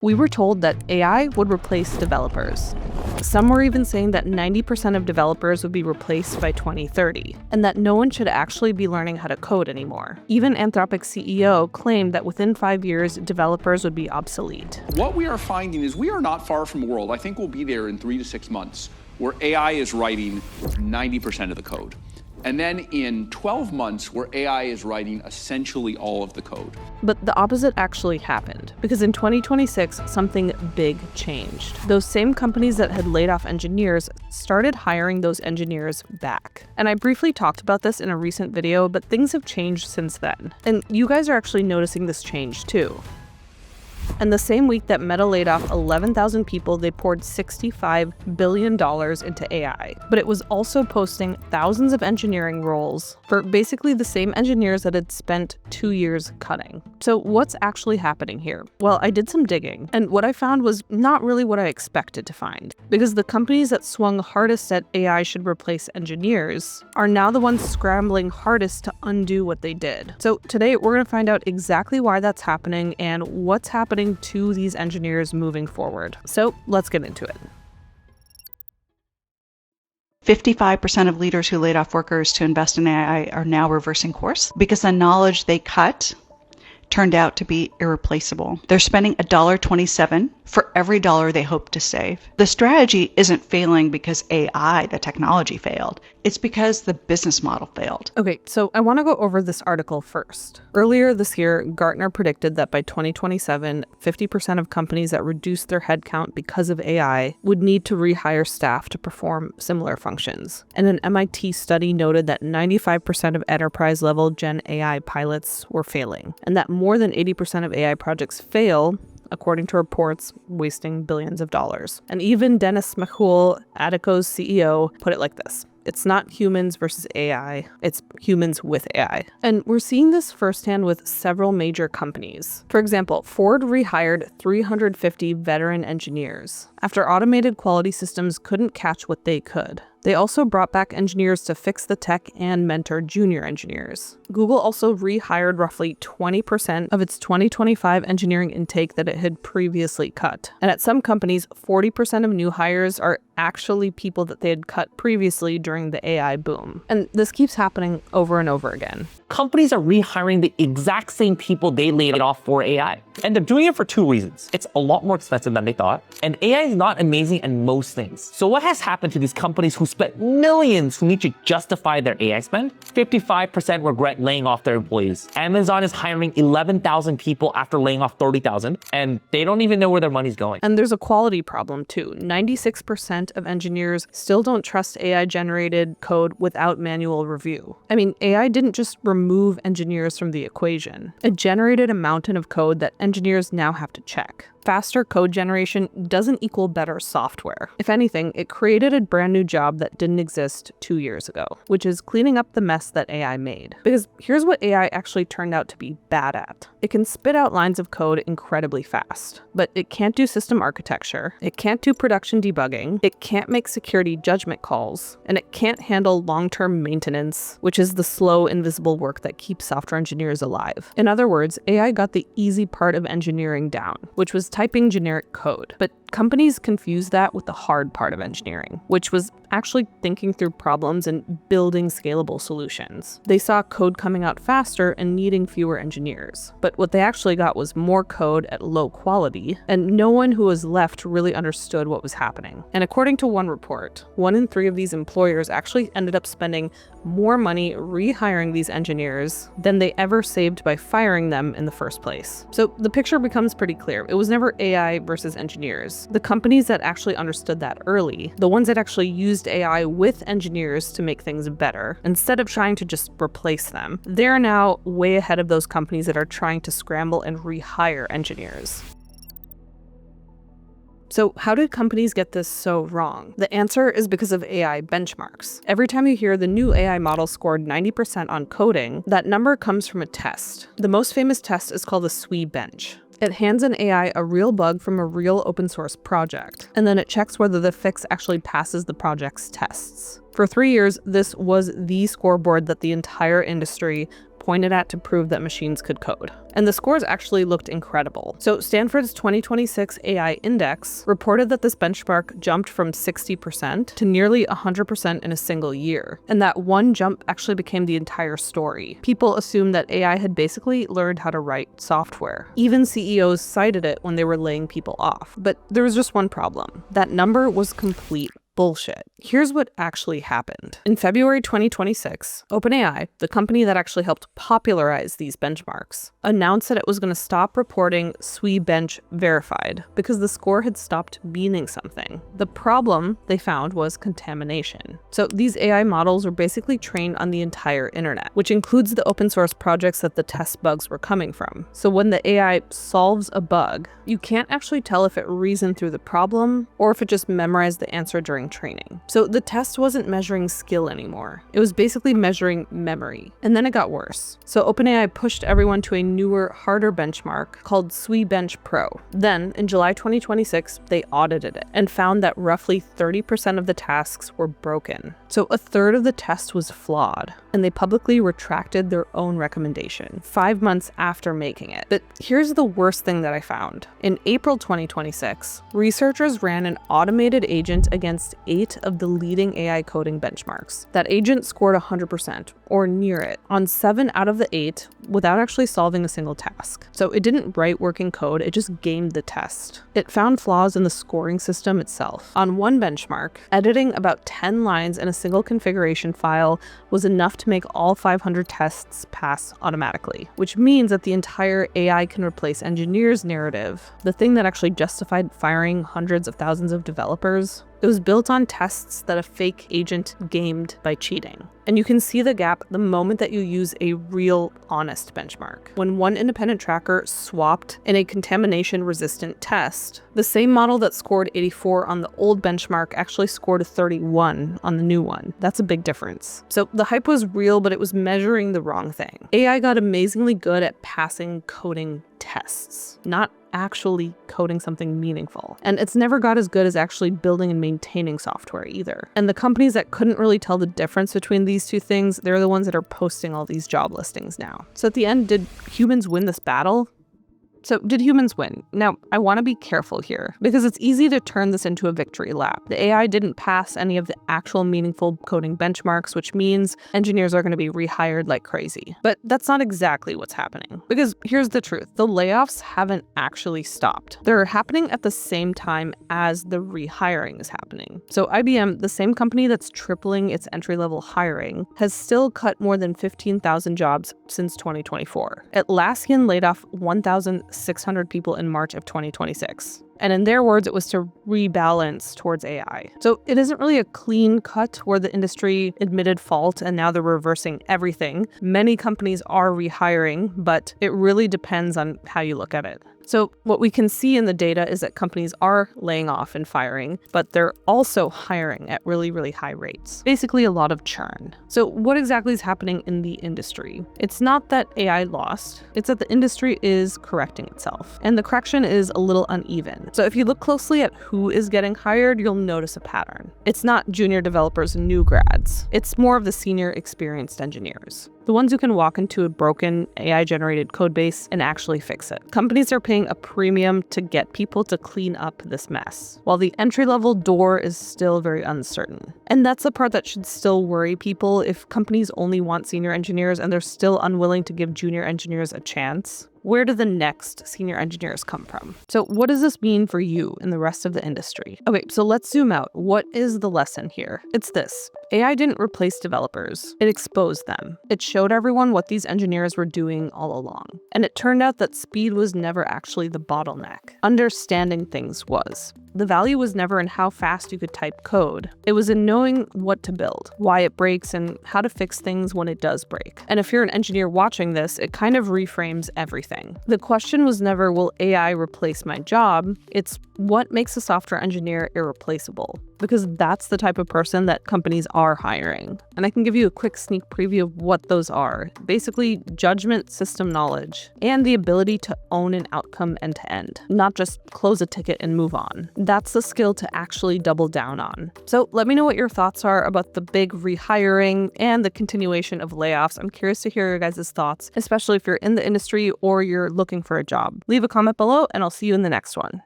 We were told that AI would replace developers. Some were even saying that 90% of developers would be replaced by 2030, and that no one should actually be learning how to code anymore. Even Anthropic's CEO claimed that within 5 years, developers would be obsolete. What we are finding is we are not far from a world, I think we'll be there in 3 to 6 months, where AI is writing 90% of the code. And then in 12 months, where AI is writing essentially all of the code. But the opposite actually happened, because in 2026, something big changed. Those same companies that had laid off engineers started hiring those engineers back. And I briefly talked about this in a recent video, but things have changed since then. And you guys are actually noticing this change too. And the same week that Meta laid off 11,000 people, they poured $65 billion into AI. But it was also posting thousands of engineering roles for basically the same engineers that had spent 2 years cutting. So what's actually happening here? Well, I did some digging, and what I found was not really what I expected to find. Because the companies that swung hardest at AI should replace engineers are now the ones scrambling hardest to undo what they did. So today we're going to find out exactly why that's happening and what's happening to these engineers moving forward. So let's get into it. 55% of leaders who laid off workers to invest in AI are now reversing course because the knowledge they cut turned out to be irreplaceable. They're spending $1.27 for every dollar they hope to save. The strategy isn't failing because AI, the technology, failed. It's because the business model failed. Okay, so I want to go over this article first. Earlier this year, Gartner predicted that by 2027, 50% of companies that reduced their headcount because of AI would need to rehire staff to perform similar functions. And an MIT study noted that 95% of enterprise-level Gen AI pilots were failing, and that more than 80% of AI projects fail, according to reports, wasting billions of dollars. And even Dennis Mehul, Adico's CEO, put it like this: it's not humans versus AI, it's humans with AI. And we're seeing this firsthand with several major companies. For example, Ford rehired 350 veteran engineers after automated quality systems couldn't catch what they could. They also brought back engineers to fix the tech and mentor junior engineers. Google also rehired roughly 20% of its 2025 engineering intake that it had previously cut. And at some companies, 40% of new hires are actually people that they had cut previously during the AI boom. And this keeps happening over and over again. Companies are rehiring the exact same people they laid off for AI. And they're doing it for 2 reasons. It's a lot more expensive than they thought, and AI is not amazing at most things. So what has happened to these companies who spent millions who need to justify their AI spend? 55% regret laying off their employees. Amazon is hiring 11,000 people after laying off 30,000, and they don't even know where their money's going. And there's a quality problem too. 96% of engineers still don't trust AI-generated code without manual review. I mean, AI didn't just remove engineers from the equation. It generated a mountain of code that engineers now have to check. Faster code generation doesn't equal better software. If anything, it created a brand new job that didn't exist 2 years ago, which is cleaning up the mess that AI made. Because here's what AI actually turned out to be bad at. It can spit out lines of code incredibly fast, but it can't do system architecture, it can't do production debugging, it can't make security judgment calls, and it can't handle long-term maintenance, which is the slow, invisible work that keeps software engineers alive. In other words, AI got the easy part of engineering down, which was typing generic code. But companies confuse that with the hard part of engineering, which was actually thinking through problems and building scalable solutions. They saw code coming out faster and needing fewer engineers. But what they actually got was more code at low quality, and no one who was left really understood what was happening. And according to one report, 1 in 3 of these employers actually ended up spending more money rehiring these engineers than they ever saved by firing them in the first place. So the picture becomes pretty clear. It was never AI versus engineers. The companies that actually understood that early, the ones that actually used AI with engineers to make things better, instead of trying to just replace them, they're now way ahead of those companies that are trying to scramble and rehire engineers. So how did companies get this so wrong? The answer is because of AI benchmarks. Every time you hear the new AI model scored 90% on coding, that number comes from a test. The most famous test is called the SWE bench. It hands an AI a real bug from a real open source project, and then it checks whether the fix actually passes the project's tests. For 3 years, this was the scoreboard that the entire industry pointed at to prove that machines could code. And the scores actually looked incredible. So Stanford's 2026 AI Index reported that this benchmark jumped from 60% to nearly 100% in a single year. And that one jump actually became the entire story. People assumed that AI had basically learned how to write software. Even CEOs cited it when they were laying people off. But there was just one problem. That number was complete bullshit. Here's what actually happened. In February 2026, OpenAI, the company that actually helped popularize these benchmarks, announced that it was going to stop reporting SWE bench verified because the score had stopped meaning something. The problem they found was contamination. So these AI models were basically trained on the entire internet, which includes the open source projects that the test bugs were coming from. So when the AI solves a bug, you can't actually tell if it reasoned through the problem or if it just memorized the answer during training. So the test wasn't measuring skill anymore. It was basically measuring memory. And then it got worse. So OpenAI pushed everyone to a newer, harder benchmark called SWE Bench Pro. Then, in July 2026, they audited it and found that roughly 30% of the tasks were broken. So a third of the test was flawed, and they publicly retracted their own recommendation 5 months after making it. But here's the worst thing that I found. In April 2026, researchers ran an automated agent against 8 of the leading AI coding benchmarks. That agent scored 100%, or near it, on 7 out of the 8 without actually solving a single task. So it didn't write working code, it just gamed the test. It found flaws in the scoring system itself. On one benchmark, editing about 10 lines in a single configuration file was enough to make all 500 tests pass automatically, which means that the entire AI can replace engineers' narrative, the thing that actually justified firing hundreds of thousands of developers. It was built on tests that a fake agent gamed by cheating. And you can see the gap the moment that you use a real, honest benchmark. When one independent tracker swapped in a contamination-resistant test, the same model that scored 84 on the old benchmark actually scored a 31 on the new one. That's a big difference. So the hype was real, but it was measuring the wrong thing. AI got amazingly good at passing coding tests, not actually coding something meaningful. And it's never got as good as actually building and maintaining software either. And the companies that couldn't really tell the difference between these two things, they're the ones that are posting all these job listings now. So at the end, did humans win this battle? So did humans win? Now, I want to be careful here because it's easy to turn this into a victory lap. The AI didn't pass any of the actual meaningful coding benchmarks, which means engineers are going to be rehired like crazy. But that's not exactly what's happening. Because here's the truth. The layoffs haven't actually stopped. They're happening at the same time as the rehiring is happening. So IBM, the same company that's tripling its entry-level hiring, has still cut more than 15,000 jobs since 2024. Atlassian laid off 1,600 people in March of 2026. And in their words, it was to rebalance towards AI. So it isn't really a clean cut where the industry admitted fault and now they're reversing everything. Many companies are rehiring, but it really depends on how you look at it. So what we can see in the data is that companies are laying off and firing, but they're also hiring at really, really high rates. Basically a lot of churn. So what exactly is happening in the industry? It's not that AI lost, it's that the industry is correcting itself. And the correction is a little uneven. So if you look closely at who is getting hired, you'll notice a pattern. It's not junior developers and new grads. It's more of the senior experienced engineers. The ones who can walk into a broken AI-generated code base and actually fix it. Companies are paying a premium to get people to clean up this mess, while the entry-level door is still very uncertain. And that's the part that should still worry people. If companies only want senior engineers and they're still unwilling to give junior engineers a chance, where do the next senior engineers come from? So what does this mean for you and the rest of the industry? Okay, so let's zoom out. What is the lesson here? It's this. AI didn't replace developers. It exposed them. It showed everyone what these engineers were doing all along. And it turned out that speed was never actually the bottleneck. Understanding things was. The value was never in how fast you could type code. It was in knowing what to build, why it breaks, and how to fix things when it does break. And if you're an engineer watching this, it kind of reframes everything. The question was never, will AI replace my job? It's what makes a software engineer irreplaceable? Because that's the type of person that companies are hiring. And I can give you a quick sneak preview of what those are. Basically, judgment, system knowledge, and the ability to own an outcome end to end, not just close a ticket and move on. That's the skill to actually double down on. So let me know what your thoughts are about the big rehiring and the continuation of layoffs. I'm curious to hear your guys' thoughts, especially if you're in the industry or you're looking for a job. Leave a comment below and I'll see you in the next one.